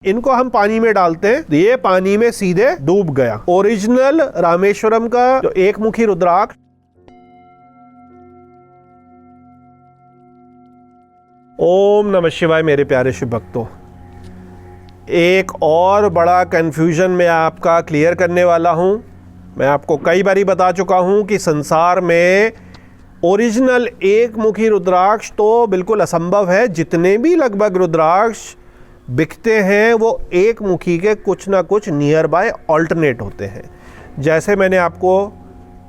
इनको हम पानी में डालते हैं तो ये पानी में सीधे डूब गया। ओरिजिनल रामेश्वरम का जो एक मुखी रुद्राक्ष, ओम नमः शिवाय। मेरे प्यारे शिव भक्तों, एक और बड़ा कंफ्यूजन मैं आपका क्लियर करने वाला हूं। मैं आपको कई बारी बता चुका हूं कि संसार में ओरिजिनल एक मुखी रुद्राक्ष तो बिल्कुल असंभव है। जितने भी लगभग रुद्राक्ष बिकते हैं वो एक मुखी के कुछ ना कुछ नियर बाय ऑल्टरनेट होते हैं। जैसे मैंने आपको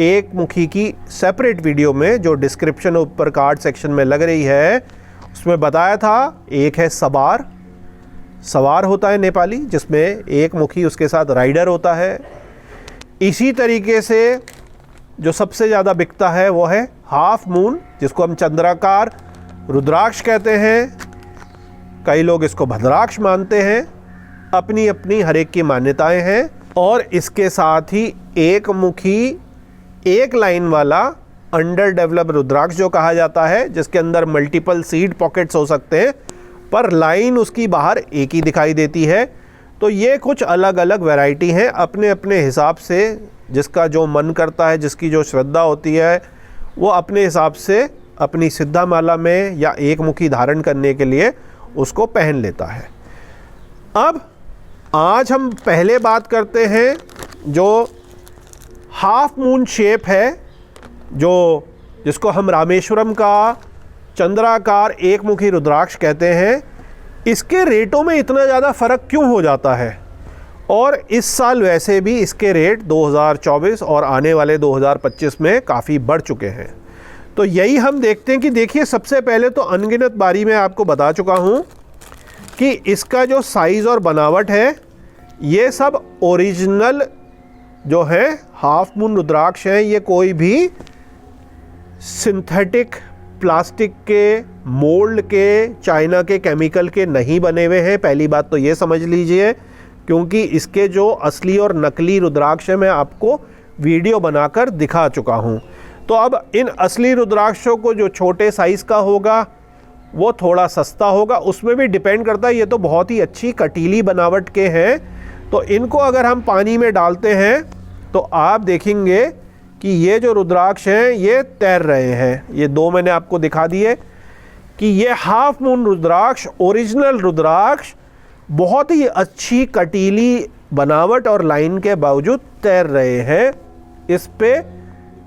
एक मुखी की सेपरेट वीडियो में जो डिस्क्रिप्शन ऊपर कार्ड सेक्शन में लग रही है उसमें बताया था, एक है सवार। सवार होता है नेपाली, जिसमें एक मुखी उसके साथ राइडर होता है। इसी तरीके से जो सबसे ज़्यादा बिकता है वो है हाफ मून, जिसको हम चंद्राकार रुद्राक्ष कहते हैं। कई लोग इसको भद्राक्ष मानते हैं, अपनी अपनी हर एक की मान्यताएं हैं। और इसके साथ ही एक मुखी एक लाइन वाला अंडर डेवलप रुद्राक्ष जो कहा जाता है, जिसके अंदर मल्टीपल सीड पॉकेट्स हो सकते हैं पर लाइन उसकी बाहर एक ही दिखाई देती है। तो ये कुछ अलग अलग वैरायटी हैं, अपने अपने हिसाब से जिसका जो मन करता है, जिसकी जो श्रद्धा होती है, वो अपने हिसाब से अपनी सिद्धा माला में या एक मुखी धारण करने के लिए उसको पहन लेता है। अब आज हम पहले बात करते हैं जो हाफ मून शेप है, जो जिसको हम रामेश्वरम का चंद्राकार एक मुखी रुद्राक्ष कहते हैं। इसके रेटों में इतना ज़्यादा फ़र्क क्यों हो जाता है? और इस साल वैसे भी इसके रेट 2024 और आने वाले 2025 में काफ़ी बढ़ चुके हैं। तो यही हम देखते हैं कि देखिए, सबसे पहले तो अनगिनत बारी में आपको बता चुका हूँ कि इसका जो साइज़ और बनावट है ये सब ओरिजिनल जो है हाफ मून रुद्राक्ष हैं। ये कोई भी सिंथेटिक प्लास्टिक के, मोल्ड के, चाइना के केमिकल के नहीं बने हुए हैं। पहली बात तो ये समझ लीजिए, क्योंकि इसके जो असली और नकली रुद्राक्ष है मैं आपको वीडियो बनाकर दिखा चुका हूँ। तो अब इन असली रुद्राक्षों को जो छोटे साइज़ का होगा वो थोड़ा सस्ता होगा, उसमें भी डिपेंड करता है। ये तो बहुत ही अच्छी कटीली बनावट के हैं। तो इनको अगर हम पानी में डालते हैं तो आप देखेंगे कि ये जो रुद्राक्ष हैं ये तैर रहे हैं। ये दो मैंने आपको दिखा दिए कि ये हाफ मून रुद्राक्ष, ओरिजिनल रुद्राक्ष, बहुत ही अच्छी कटीली बनावट और लाइन के बावजूद तैर रहे हैं। इस पे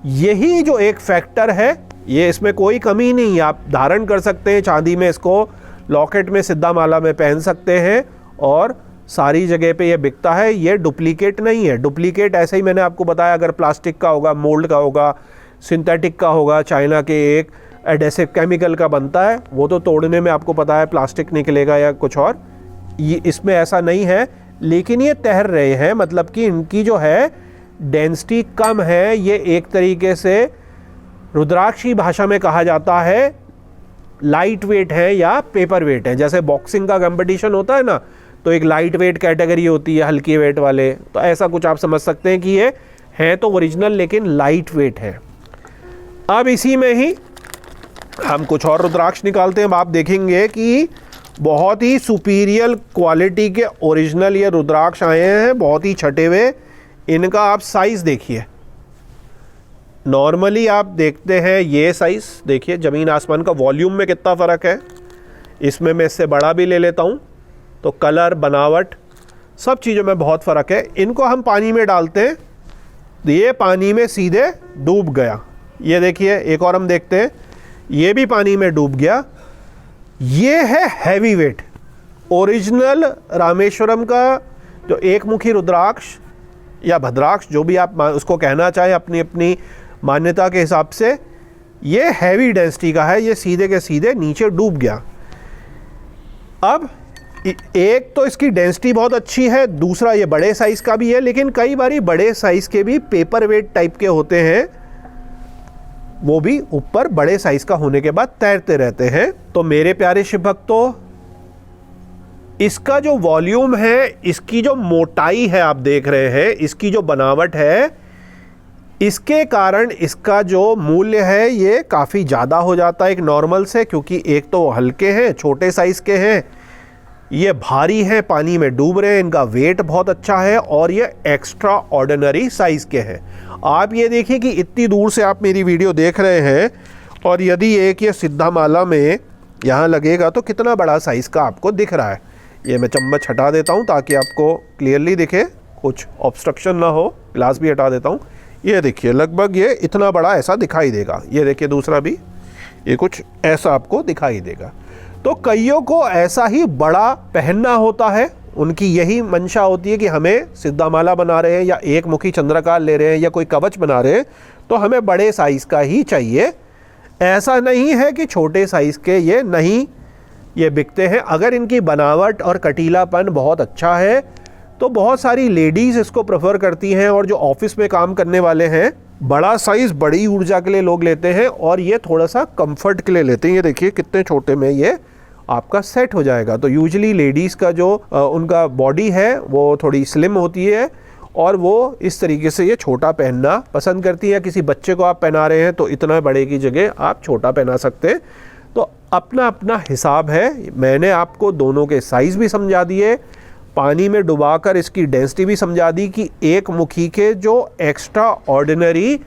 यही जो एक फैक्टर है, ये इसमें कोई कमी नहीं। आप धारण कर सकते हैं चांदी में, इसको लॉकेट में, सिद्धा माला में पहन सकते हैं और सारी जगह पे ये बिकता है। ये डुप्लीकेट नहीं है। डुप्लीकेट ऐसे ही मैंने आपको बताया, अगर प्लास्टिक का होगा, मोल्ड का होगा, सिंथेटिक का होगा, चाइना के एक एडेसिव केमिकल का बनता है, वो तो तोड़ने में आपको पता है प्लास्टिक निकलेगा या कुछ और। ये इसमें ऐसा नहीं है, लेकिन ये तैर रहे हैं, मतलब कि इनकी जो है डेंसिटी कम है। ये एक तरीके से रुद्राक्ष की भाषा में कहा जाता है लाइट वेट है या पेपर वेट है। जैसे बॉक्सिंग का कंपटीशन होता है ना, तो एक लाइट वेट कैटेगरी होती है, हल्की वेट वाले। तो ऐसा कुछ आप समझ सकते हैं कि ये है तो ओरिजिनल लेकिन लाइट वेट है। अब इसी में ही हम कुछ और रुद्राक्ष निकालते हैं। अब आप देखेंगे कि बहुत ही सुपीरियर क्वालिटी के ओरिजिनल ये रुद्राक्ष आए हैं, बहुत ही छटे हुए। इनका आप साइज़ देखिए। नॉर्मली आप देखते हैं ये साइज़, देखिए ज़मीन आसमान का वॉल्यूम में कितना फ़र्क है। इसमें मैं इससे बड़ा भी ले लेता हूँ तो कलर, बनावट, सब चीज़ों में बहुत फ़र्क है। इनको हम पानी में डालते हैं तो ये पानी में सीधे डूब गया। ये देखिए, एक और हम देखते हैं, ये भी पानी में डूब गया। ये है हैवी वेट ओरिजिनल रामेश्वरम का जो एक मुखी रुद्राक्ष या भद्राक्ष, जो भी आप उसको कहना चाहें अपनी अपनी मान्यता के हिसाब से। ये हैवी डेंसिटी का है, ये सीधे के सीधे नीचे डूब गया। अब एक तो इसकी डेंसिटी बहुत अच्छी है, दूसरा ये बड़े साइज़ का भी है, लेकिन कई बारी बड़े साइज़ के भी पेपर वेट टाइप के होते हैं, वो भी ऊपर बड़े साइज़ का होने के बाद तैरते रहते हैं। तो मेरे प्यारे शिव भक्तों, इसका जो वॉल्यूम है, इसकी जो मोटाई है, आप देख रहे हैं, इसकी जो बनावट है, इसके कारण इसका जो मूल्य है ये काफ़ी ज़्यादा हो जाता है एक नॉर्मल से। क्योंकि एक तो हल्के हैं, छोटे साइज़ के हैं, ये भारी है, पानी में डूब रहे हैं, इनका वेट बहुत अच्छा है और ये एक्स्ट्रा ऑर्डिनरी साइज़ के हैं। आप ये देखिए कि इतनी दूर से आप मेरी वीडियो देख रहे हैं और यदि एक ये सिद्धामाला में यहाँ लगेगा तो कितना बड़ा साइज़ का आपको दिख रहा है। ये मैं चम्मच हटा देता हूँ ताकि आपको क्लियरली दिखे, कुछ ऑब्स्ट्रक्शन ना हो। ग्लास भी हटा देता हूँ। ये देखिए लगभग ये इतना बड़ा ऐसा दिखाई देगा। ये देखिए दूसरा भी, ये कुछ ऐसा आपको दिखाई देगा। तो कईयों को ऐसा ही बड़ा पहनना होता है, उनकी यही मंशा होती है कि हमें सिद्धामाला बना रहे हैं या एक मुखी चंद्रकार ले रहे हैं या कोई कवच बना रहे हैं तो हमें बड़े साइज़ का ही चाहिए। ऐसा नहीं है कि छोटे साइज़ के ये नहीं, ये बिकते हैं। अगर इनकी बनावट और कटीलापन बहुत अच्छा है तो बहुत सारी लेडीज़ इसको प्रेफर करती हैं और जो ऑफिस में काम करने वाले हैं बड़ा साइज़ बड़ी ऊर्जा के लिए लोग लेते हैं और ये थोड़ा सा कंफर्ट के लिए लेते हैं। ये देखिए कितने छोटे में ये आपका सेट हो जाएगा। तो यूजुअली लेडीज़ का जो उनका बॉडी है वो थोड़ी स्लिम होती है और वो इस तरीके से ये छोटा पहनना पसंद करती है। किसी बच्चे को आप पहना रहे हैं तो इतना बड़े की जगह आप छोटा पहना सकते हैं। तो अपना अपना हिसाब है। मैंने आपको दोनों के साइज़ भी समझा दिए, पानी में डुबाकर इसकी डेंसिटी भी समझा दी कि एक मुखी के जो एक्स्ट्रा ऑर्डिनरी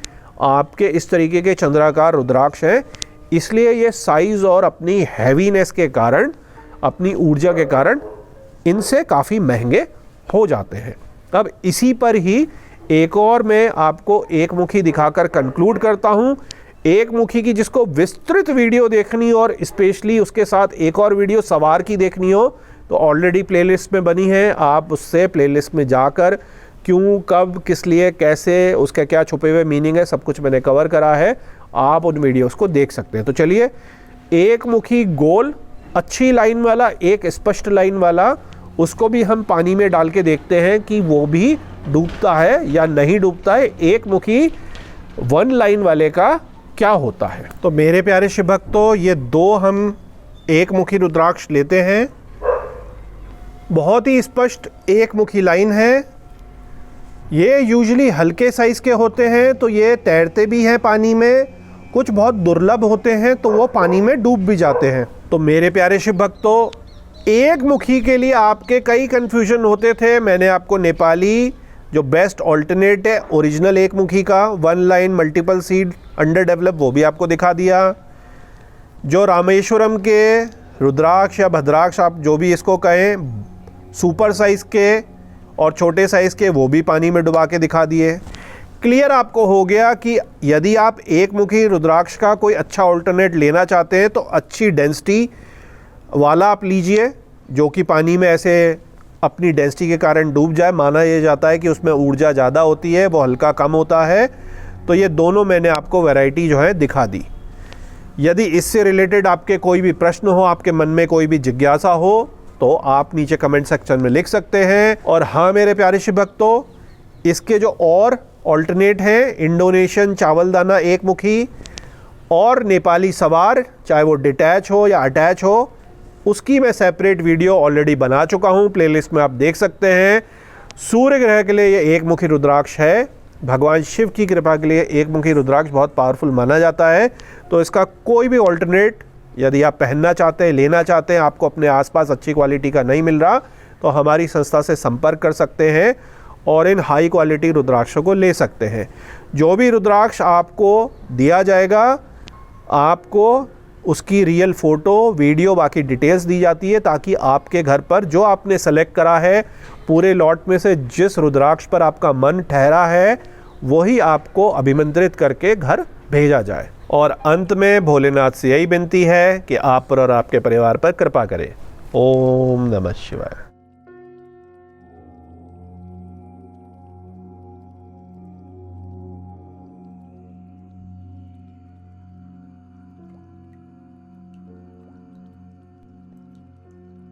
आपके इस तरीके के चंद्राकार रुद्राक्ष हैं, इसलिए ये साइज़ और अपनी हैवीनेस के कारण, अपनी ऊर्जा के कारण इनसे काफ़ी महंगे हो जाते हैं। अब इसी पर ही एक और मैं आपको एक मुखी दिखाकर कंक्लूड करता हूँ। एक मुखी की जिसको विस्तृत वीडियो देखनी और स्पेशली उसके साथ एक और वीडियो सवार की देखनी हो तो ऑलरेडी प्लेलिस्ट में बनी है। आप उससे प्लेलिस्ट में जाकर क्यों, कब, किस लिए, कैसे, उसके क्या छुपे हुए मीनिंग है, सब कुछ मैंने कवर करा है। आप उन वीडियोस को देख सकते हैं। तो चलिए, एक मुखी गोल अच्छी लाइन वाला, एक स्पष्ट लाइन वाला, उसको भी हम पानी में डाल के देखते हैं कि वो भी डूबता है या नहीं डूबता है। एक मुखी वन लाइन वाले का क्या होता है। तो मेरे प्यारे शिव भक्तों, ये दो हम एक मुखी रुद्राक्ष लेते हैं। बहुत ही स्पष्ट एक मुखी लाइन है। ये यूजुअली हल्के साइज़ के होते हैं तो ये तैरते भी हैं पानी में, कुछ बहुत दुर्लभ होते हैं तो वो पानी में डूब भी जाते हैं। तो मेरे प्यारे शिव भक्तों, एक मुखी के लिए आपके कई कन्फ्यूजन होते थे। मैंने आपको नेपाली जो बेस्ट ऑल्टरनेट है ओरिजिनल एक मुखी का, one line multiple seed under develop, वो भी आपको दिखा दिया। जो रामेश्वरम के रुद्राक्ष या भद्राक्ष, आप जो भी इसको कहें, सुपर साइज़ के और छोटे साइज़ के, वो भी पानी में डुबा के दिखा दिए। क्लियर आपको हो गया कि यदि आप एक मुखी रुद्राक्ष का कोई अच्छा ऑल्टरनेट लेना चाहते हैं तो अच्छी डेंसिटी वाला आप लीजिए, जो कि पानी में ऐसे अपनी डेंसिटी के कारण डूब जाए। माना यह जाता है कि उसमें ऊर्जा ज़्यादा होती है, वो हल्का कम होता है। तो ये दोनों मैंने आपको वैरायटी जो है दिखा दी। यदि इससे रिलेटेड आपके कोई भी प्रश्न हो, आपके मन में कोई भी जिज्ञासा हो, तो आप नीचे कमेंट सेक्शन में लिख सकते हैं। और हाँ मेरे प्यारे शिव भक्तों, इसके जो और ऑल्टरनेट हैं, इंडोनेशियन चावल दाना एक मुखी और नेपाली सवार, चाहे वो डिटैच हो या अटैच हो, उसकी मैं सेपरेट वीडियो ऑलरेडी बना चुका हूँ, प्लेलिस्ट में आप देख सकते हैं। सूर्य ग्रह के लिए ये एक मुखी रुद्राक्ष है। भगवान शिव की कृपा के लिए एक मुखी रुद्राक्ष बहुत पावरफुल माना जाता है। तो इसका कोई भी ऑल्टरनेट यदि आप पहनना चाहते हैं, लेना चाहते हैं, आपको अपने आसपास अच्छी क्वालिटी का नहीं मिल रहा, तो हमारी संस्था से संपर्क कर सकते हैं और इन हाई क्वालिटी रुद्राक्षों को ले सकते हैं। जो भी रुद्राक्ष आपको दिया जाएगा, आपको उसकी रियल फ़ोटो, वीडियो, बाकी डिटेल्स दी जाती है ताकि आपके घर पर जो आपने सेलेक्ट करा है, पूरे लॉट में से जिस रुद्राक्ष पर आपका मन ठहरा है, वही आपको अभिमंत्रित करके घर भेजा जाए। और अंत में भोलेनाथ से यही विनती है कि आप पर और आपके परिवार पर कृपा करें। ओम नमः शिवाय।